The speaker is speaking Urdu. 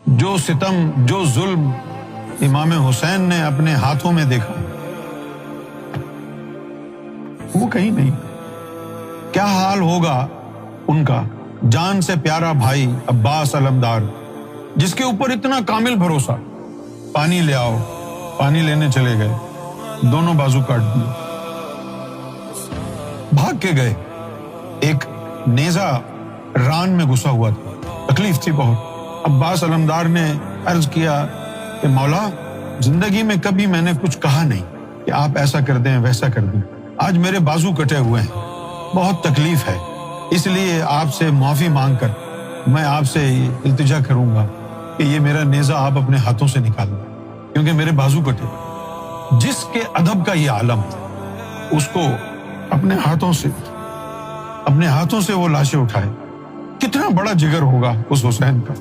جو ستم جو ظلم امام حسین نے اپنے ہاتھوں میں دیکھا وہ کہیں نہیں. کیا حال ہوگا ان کا جان سے پیارا بھائی عباس علمدار، جس کے اوپر اتنا کامل بھروسہ. پانی لے آؤ، پانی لینے چلے گئے، دونوں بازو کاٹ دیے، بھاگ کے گئے. ایک نیزہ ران میں گھسا ہوا تھا، تکلیف تھی بہت. عباس علمدار نے عرض کیا کہ مولا، زندگی میں کبھی میں نے کچھ کہا نہیں کہ آپ ایسا کر دیں ویسا کر دیں. آج میرے بازو کٹے ہوئے ہیں، بہت تکلیف ہے، اس لیے آپ سے معافی مانگ کر میں آپ سے التجا کروں گا کہ یہ میرا نیزہ آپ اپنے ہاتھوں سے نکال دیں، کیونکہ میرے بازو کٹے. جس کے ادب کا یہ عالم تھا، اس کو اپنے ہاتھوں سے وہ لاشیں اٹھائے. کتنا بڑا جگر ہوگا اس حسین کا.